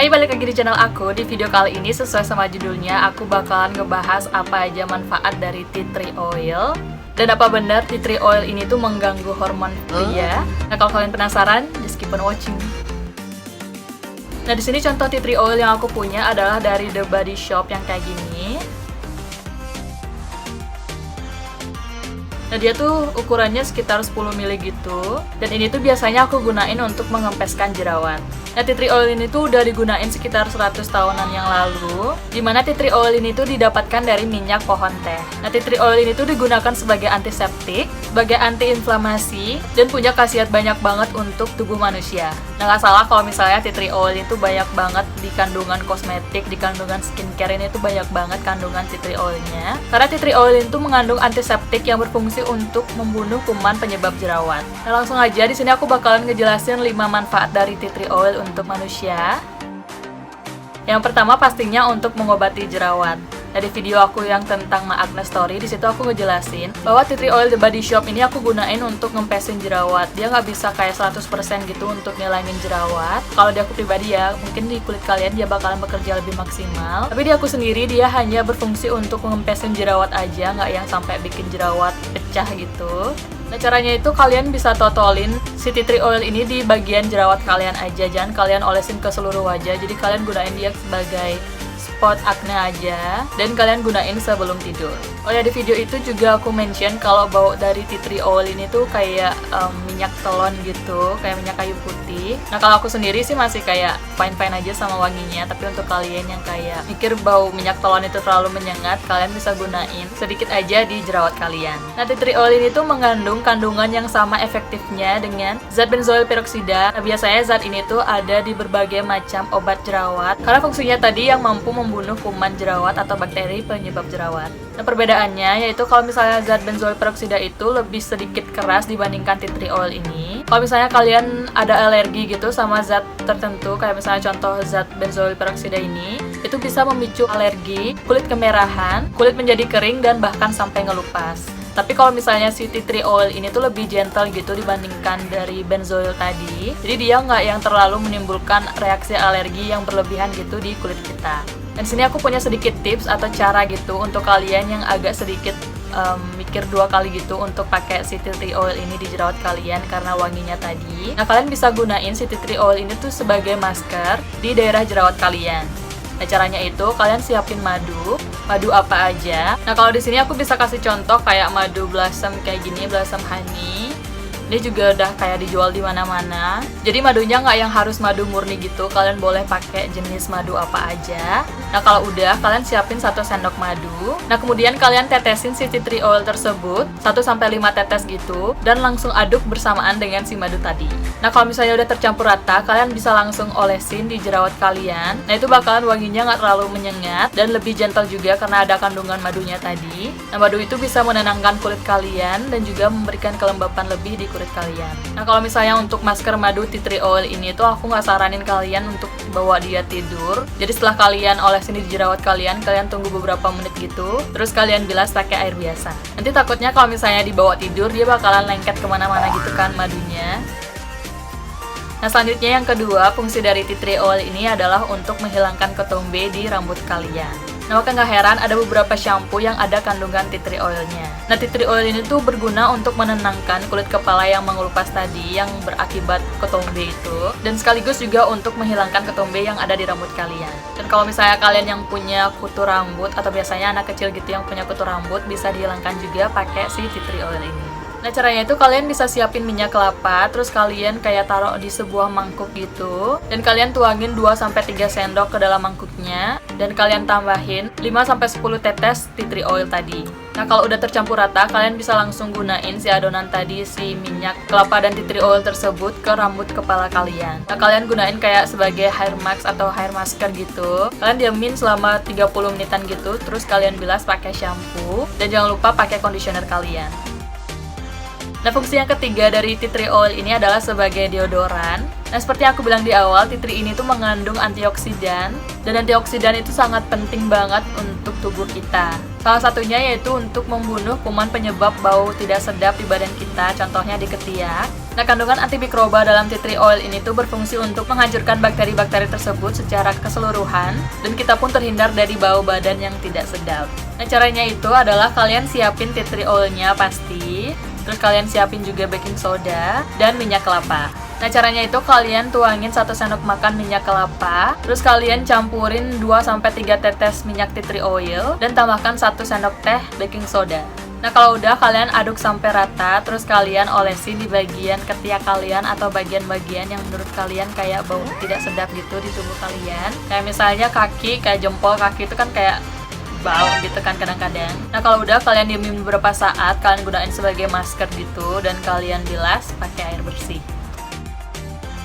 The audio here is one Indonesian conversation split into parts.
Hai, balik lagi di channel aku. Di video kali ini sesuai sama judulnya, aku bakalan ngebahas apa aja manfaat dari tea tree oil. Dan apa benar tea tree oil ini tuh mengganggu hormon pria? Nah, kalau kalian penasaran, just keep on watching. Nah, di sini contoh tea tree oil yang aku punya adalah dari The Body Shop yang kayak gini. Nah, dia tuh ukurannya sekitar 10 ml gitu. Dan ini tuh biasanya aku gunain untuk mengempeskan jerawat. Nah, tea tree oil ini tuh udah digunain sekitar 100 tahunan yang lalu, dimana tea tree oil ini tuh didapatkan dari minyak pohon teh. Nah, tea tree oil ini tuh digunakan sebagai antiseptik, sebagai antiinflamasi, dan punya khasiat banyak banget untuk tubuh manusia. Nah, nggak salah kalau misalnya tea tree oil itu banyak banget di kandungan kosmetik, di kandungan skincare ini tuh banyak banget kandungan tea tree oilnya. Karena tea tree oil itu mengandung antiseptik yang berfungsi untuk membunuh kuman penyebab jerawat. Nah, langsung aja di sini aku bakalan ngejelasin 5 manfaat dari tea tree oil untuk manusia. Yang pertama pastinya untuk mengobati jerawat. Dari video aku yang tentang Ma Agnes Story, di situ aku ngejelasin bahwa tea tree oil The Body Shop ini aku gunain untuk ngempesin jerawat. Dia nggak bisa kayak 100% gitu untuk ngilangin jerawat. Kalau di aku pribadi ya, mungkin di kulit kalian dia bakalan bekerja lebih maksimal. Tapi di aku sendiri dia hanya berfungsi untuk ngempesin jerawat aja, nggak yang sampai bikin jerawat pecah gitu. Nah, caranya itu kalian bisa totolin si tea tree oil ini di bagian jerawat kalian aja, jangan kalian olesin ke seluruh wajah. Jadi kalian gunain dia sebagai spot acne aja, dan kalian gunain sebelum tidur. Oh ya, di video itu juga aku mention kalau bau dari tea tree oil ini tuh kayak minyak telon gitu, kayak minyak kayu putih. Nah, kalau aku sendiri sih masih kayak fine-fine aja sama wanginya, tapi untuk kalian yang kayak mikir bau minyak telon itu terlalu menyengat, kalian bisa gunain sedikit aja di jerawat kalian. Nah, tea tree oil ini tuh mengandung kandungan yang sama efektifnya dengan zat benzoyl peroksida. Nah, biasanya zat ini tuh ada di berbagai macam obat jerawat, karena fungsinya tadi yang mampu membunuh kuman jerawat atau bakteri penyebab jerawat. Nah, perbedaannya yaitu kalau misalnya zat benzoyl peroksida itu lebih sedikit keras dibandingkan tea tree oil ini. Kalau misalnya kalian ada alergi gitu sama zat tertentu, kayak misalnya contoh zat benzoyl peroksida ini, itu bisa memicu alergi, kulit kemerahan, kulit menjadi kering, dan bahkan sampai ngelupas. Tapi kalau misalnya si tea tree oil ini tuh lebih gentle gitu dibandingkan dari benzoyl tadi. Jadi dia nggak yang terlalu menimbulkan reaksi alergi yang berlebihan gitu di kulit kita. Dan sini aku punya sedikit tips atau cara gitu untuk kalian yang agak sedikit mikir 2 kali gitu untuk pakai si tea tree oil ini di jerawat kalian karena wanginya tadi. Nah, kalian bisa gunain si tea tree oil ini tuh sebagai masker di daerah jerawat kalian. Nah, caranya itu kalian siapin madu apa aja. Nah, kalau di sini aku bisa kasih contoh kayak madu blossom kayak gini, blossom honey. Ini juga udah kayak dijual di mana-mana. Jadi madunya nggak yang harus madu murni gitu, kalian boleh pakai jenis madu apa aja. Nah, kalau udah, kalian siapin 1 sendok madu. Nah, kemudian kalian tetesin si tea tree oil tersebut 1-5 tetes gitu, dan langsung aduk bersamaan dengan si madu tadi. Nah, kalau misalnya udah tercampur rata, kalian bisa langsung olesin di jerawat kalian. Nah, itu bakalan wanginya nggak terlalu menyengat dan lebih gentle juga karena ada kandungan madunya tadi. Nah, madu itu bisa menenangkan kulit kalian dan juga memberikan kelembapan lebih di kulit kalian. Nah, kalau misalnya untuk masker madu tea tree oil ini tuh aku nggak saranin kalian untuk bawa dia tidur. Jadi setelah kalian olesin di jerawat kalian, kalian tunggu beberapa menit gitu, terus kalian bilas pakai air biasa. Nanti takutnya kalau misalnya dibawa tidur, dia bakalan lengket kemana-mana gitu kan madunya. Nah, selanjutnya yang kedua, fungsi dari tea tree oil ini adalah untuk menghilangkan ketombe di rambut kalian. Nah, maka nggak heran ada beberapa shampoo yang ada kandungan tea tree oilnya. Nah, tea tree oil ini tuh berguna untuk menenangkan kulit kepala yang mengelupas tadi yang berakibat ketombe itu, dan sekaligus juga untuk menghilangkan ketombe yang ada di rambut kalian. Dan kalau misalnya kalian yang punya kutu rambut atau biasanya anak kecil gitu yang punya kutu rambut, bisa dihilangkan juga pakai si tea tree oil ini. Nah, caranya itu kalian bisa siapin minyak kelapa, terus kalian kayak taruh di sebuah mangkuk gitu, dan kalian tuangin 2-3 sendok ke dalam mangkuknya, dan kalian tambahin 5-10 tetes tea tree oil tadi. Nah, kalau udah tercampur rata, kalian bisa langsung gunain si adonan tadi, si minyak kelapa dan tea tree oil tersebut ke rambut kepala kalian. Nah, kalian gunain kayak sebagai hair mask atau hair masker gitu. Kalian diamin selama 30 menitan gitu, terus kalian bilas pakai shampoo, dan jangan lupa pakai conditioner kalian. Nah, fungsi yang ketiga dari tea tree oil ini adalah sebagai deodoran. Nah, seperti yang aku bilang di awal, tea tree ini tuh mengandung antioksidan, dan antioksidan itu sangat penting banget untuk tubuh kita. Salah satunya yaitu untuk membunuh kuman penyebab bau tidak sedap di badan kita, contohnya di ketiak. Nah, kandungan antimikroba dalam tea tree oil ini tuh berfungsi untuk menghancurkan bakteri-bakteri tersebut secara keseluruhan, dan kita pun terhindar dari bau badan yang tidak sedap. Nah, caranya itu adalah kalian siapin tea tree oilnya pasti, terus kalian siapin juga baking soda dan minyak kelapa. Nah, caranya itu kalian tuangin 1 sendok makan minyak kelapa, terus kalian campurin 2-3 tetes minyak tea tree oil, dan tambahkan 1 sendok teh baking soda. Nah, kalau udah kalian aduk sampai rata, terus kalian olesin di bagian ketiak kalian atau bagian-bagian yang menurut kalian kayak bau tidak sedap gitu di tubuh kalian. Kayak misalnya kaki, kayak jempol kaki itu kan kayak bau gitu kan kadang-kadang. Nah, kalau udah kalian diemin beberapa saat, kalian gunain sebagai masker gitu, dan kalian bilas pakai air bersih.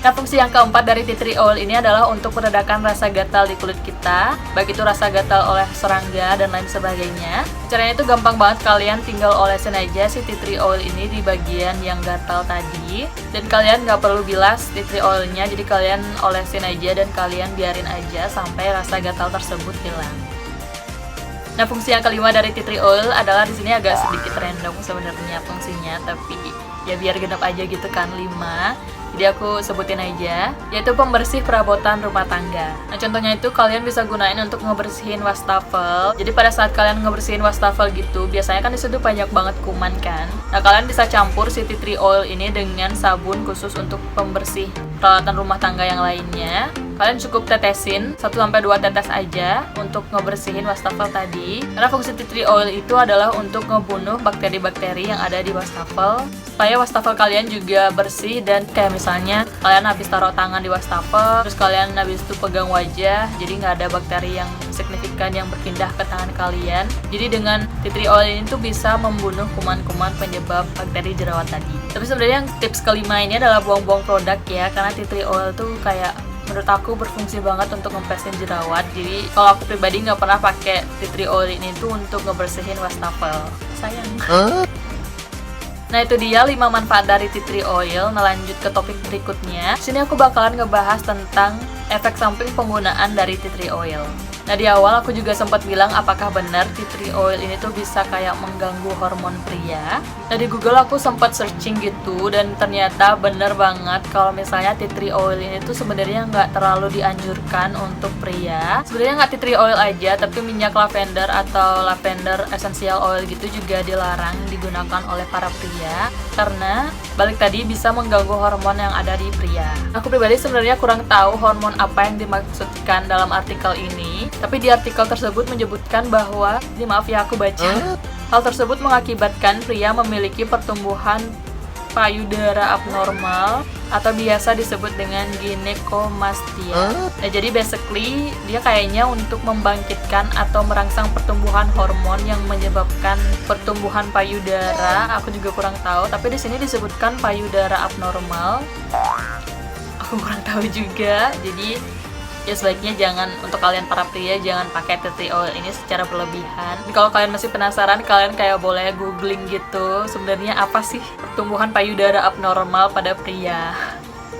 Nah, fungsi yang keempat dari tea tree oil ini adalah untuk meredakan rasa gatal di kulit kita, baik itu rasa gatal oleh serangga dan lain sebagainya. Caranya itu gampang banget, kalian tinggal olesin aja si tea tree oil ini di bagian yang gatal tadi, dan kalian nggak perlu bilas tea tree oilnya, jadi kalian olesin aja dan kalian biarin aja sampai rasa gatal tersebut hilang. Nah, fungsi yang kelima dari tea tree oil adalah di sini agak sedikit random sebenarnya fungsinya, tapi ya biar genap aja gitu kan 5. Jadi aku sebutin aja, yaitu pembersih perabotan rumah tangga. Nah, contohnya itu kalian bisa gunain untuk ngebersihin wastafel. Jadi pada saat kalian ngebersihin wastafel gitu, biasanya kan disitu banyak banget kuman kan. Nah, kalian bisa campur si tea tree oil ini dengan sabun khusus untuk pembersih peralatan rumah tangga yang lainnya. Kalian cukup tetesin 1-2 tetes aja untuk ngebersihin wastafel tadi. Karena fungsi tea tree oil itu adalah untuk ngebunuh bakteri-bakteri yang ada di wastafel, supaya wastafel kalian juga bersih. Dan kayak misalnya kalian habis taruh tangan di wastafel, terus kalian habis itu pegang wajah, jadi nggak ada bakteri yang signifikan yang berpindah ke tangan kalian. Jadi dengan tea tree oil ini tuh bisa membunuh kuman-kuman penyebab bakteri jerawat tadi. Tapi sebenarnya yang tips kelima ini adalah buang-buang produk ya, karena tea tree oil tuh kayak menurut aku berfungsi banget untuk ngempesin jerawat. Jadi kalau aku pribadi nggak pernah pakai tea tree oil ini tuh untuk ngebersihin wastafel. Sayang. Nah, itu dia 5 manfaat dari tea tree oil. Nah, lanjut ke topik berikutnya. Sini aku bakalan ngebahas tentang efek samping penggunaan dari tea tree oil. Nah, di awal aku juga sempat bilang apakah benar tea tree oil ini tuh bisa kayak mengganggu hormon pria. Nah, di Google aku sempat searching gitu, dan ternyata bener banget kalau misalnya tea tree oil ini tuh sebenarnya nggak terlalu dianjurkan untuk pria. Sebenarnya nggak tea tree oil aja, tapi minyak lavender atau lavender essential oil gitu juga dilarang digunakan oleh para pria, karena balik tadi bisa mengganggu hormon yang ada di pria. Aku pribadi sebenarnya kurang tahu hormon apa yang dimaksudkan dalam artikel ini. Tapi di artikel tersebut menyebutkan bahwa, ini maaf ya aku baca, hal tersebut mengakibatkan pria memiliki pertumbuhan payudara abnormal atau biasa disebut dengan ginekomastia. Nah, jadi basically dia kayaknya untuk membangkitkan atau merangsang pertumbuhan hormon yang menyebabkan pertumbuhan payudara. Aku juga kurang tahu, tapi di sini disebutkan payudara abnormal. Aku kurang tahu juga. Jadi ya sebaiknya jangan, untuk kalian para pria jangan pakai tea tree oil ini secara berlebihan. Kalau kalian masih penasaran, kalian kayak boleh googling gitu sebenarnya apa sih pertumbuhan payudara abnormal pada pria.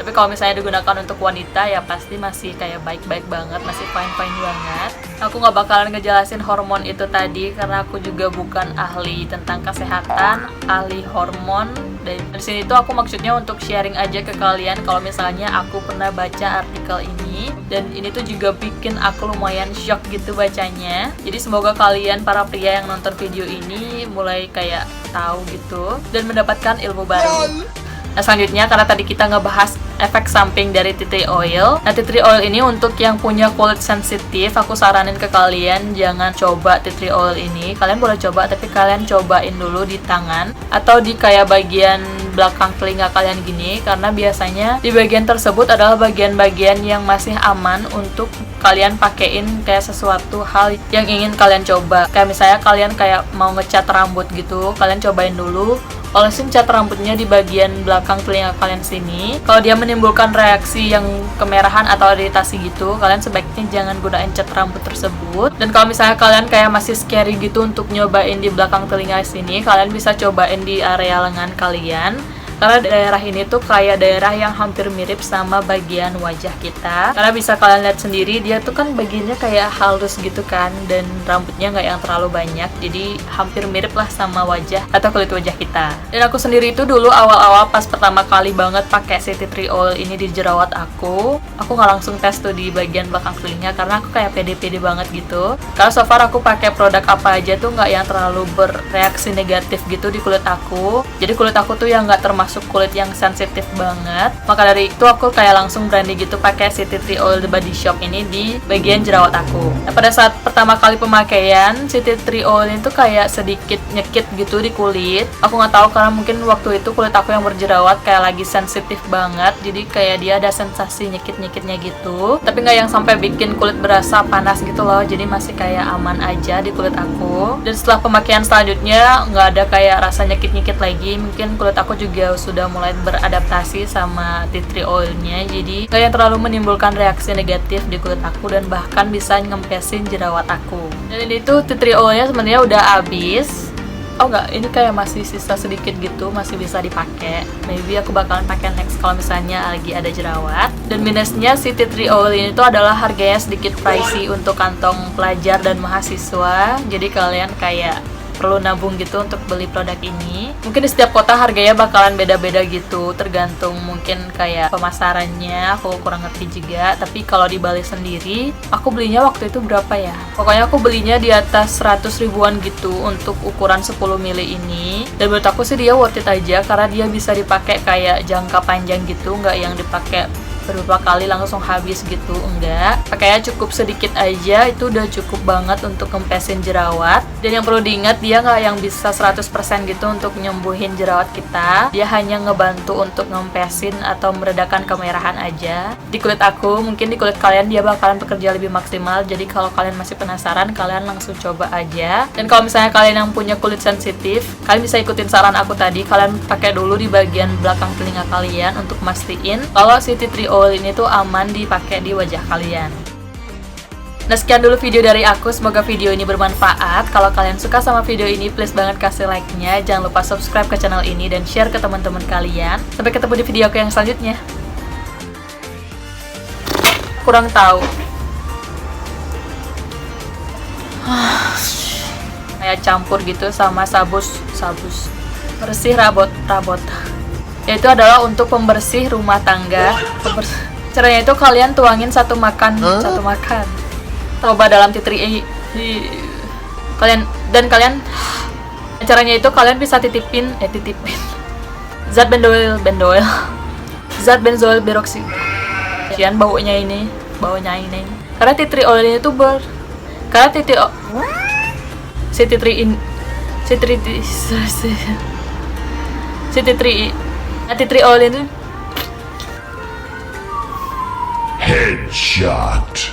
Tapi kalau misalnya digunakan untuk wanita ya pasti masih kayak baik-baik banget, masih fine-fine banget. Aku nggak bakalan ngejelasin hormon itu tadi karena aku juga bukan ahli tentang kesehatan, ahli hormon. Dan di sini tuh aku maksudnya untuk sharing aja ke kalian kalau misalnya aku pernah baca artikel ini, dan ini tuh juga bikin aku lumayan shock gitu bacanya. Jadi semoga kalian para pria yang nonton video ini mulai kayak tahu gitu dan mendapatkan ilmu baru. Nah, selanjutnya karena tadi kita ngebahas efek samping dari tea tree oil. Nah, tea tree oil ini untuk yang punya kulit sensitif, aku saranin ke kalian jangan coba tea tree oil ini. Kalian boleh coba, tapi kalian cobain dulu di tangan atau di kayak bagian belakang telinga kalian gini, karena biasanya di bagian tersebut adalah bagian-bagian yang masih aman untuk kalian pakein kayak sesuatu hal yang ingin kalian coba. Kayak misalnya kalian kayak mau ngecat rambut gitu, kalian cobain dulu olesin cat rambutnya di bagian belakang telinga kalian sini. Kalau dia menimbulkan reaksi yang kemerahan atau iritasi gitu, kalian sebaiknya jangan gunain cat rambut tersebut. Dan kalau misalnya kalian kayak masih scary gitu untuk nyobain di belakang telinga sini, kalian bisa cobain di area lengan kalian. Karena daerah ini tuh kayak daerah yang hampir mirip sama bagian wajah kita. Karena bisa kalian lihat sendiri, dia tuh kan bagiannya kayak halus gitu kan, dan rambutnya nggak yang terlalu banyak, jadi hampir mirip lah sama wajah atau kulit wajah kita. Dan aku sendiri itu dulu awal-awal pas pertama kali banget pakai si tea tree oil ini di jerawat aku nggak langsung tes tuh di bagian belakang kelilingnya karena aku kayak pede-pede banget gitu. Karena so far aku pakai produk apa aja tuh nggak yang terlalu bereaksi negatif gitu di kulit aku. Jadi kulit aku tuh yang nggak termasuk kulit yang sensitif banget. Maka dari itu aku kayak langsung berani gitu pakai si tea tree oil The Body Shop ini di bagian jerawat aku. Nah, pada saat pertama kali pemakaian si tea tree oil itu kayak sedikit nyekit gitu di kulit. Aku nggak tahu karena mungkin waktu itu kulit aku yang berjerawat kayak lagi sensitif banget. Jadi kayak dia ada sensasi nyekit-nyekitnya gitu. Tapi nggak yang sampai bikin kulit berasa panas gitu loh. Jadi masih kayak aman aja di kulit aku. Dan setelah pemakaian selanjutnya nggak ada kayak rasa nyekit-nyekit lagi. Mungkin kulit aku juga sudah mulai beradaptasi sama tea tree oilnya. Jadi nggak yang terlalu menimbulkan reaksi negatif di kulit aku dan bahkan bisa ngempesin jerawat aku. Dan ini tuh tea tree oilnya sebenarnya udah habis. Oh enggak, ini kayak masih sisa sedikit gitu, masih bisa dipakai. Maybe aku bakalan pakai next kalau misalnya lagi ada jerawat. Dan minusnya si tea tree oil ini tuh adalah harganya sedikit pricey untuk kantong pelajar dan mahasiswa. Jadi kalian kayak perlu nabung gitu untuk beli produk ini. Mungkin di setiap kota harganya bakalan beda-beda gitu, tergantung mungkin kayak pemasarannya, aku kurang ngerti juga. Tapi kalau di Bali sendiri, aku belinya waktu itu berapa ya? Pokoknya aku belinya di atas 100 ribuan gitu untuk ukuran 10 mili ini. Dan menurut aku sih dia worth it aja karena dia bisa dipakai kayak jangka panjang gitu, nggak yang dipakai beberapa kali langsung habis gitu, enggak. Pakainya cukup sedikit aja, itu udah cukup banget untuk kempesin jerawat. Dan yang perlu diingat, dia nggak yang bisa 100% gitu untuk nyembuhin jerawat kita. Dia hanya ngebantu untuk ngempesin atau meredakan kemerahan aja di kulit aku. Mungkin di kulit kalian dia bakalan bekerja lebih maksimal. Jadi kalau kalian masih penasaran, kalian langsung coba aja. Dan kalau misalnya kalian yang punya kulit sensitif, kalian bisa ikutin saran aku tadi. Kalian pakai dulu di bagian belakang telinga kalian untuk mastiin kalau si tea tree oil ini tuh aman dipakai di wajah kalian. Nah, sekian dulu video dari aku. Semoga video ini bermanfaat. Kalau kalian suka sama video ini, please banget kasih like-nya. Jangan lupa subscribe ke channel ini dan share ke teman-teman kalian. Sampai ketemu di video aku yang selanjutnya. Kurang tahu. Kayak campur gitu sama sabus bersih rabot. Yaitu adalah untuk pembersih rumah tangga. Caranya itu kalian tuangin satu makan. Coba dalam tea tree kalian caranya itu kalian bisa titipin zat benzoil peroxide. Kian baunya ini. Karena tea tree oil ini tuh tea tree oil itu Headshot.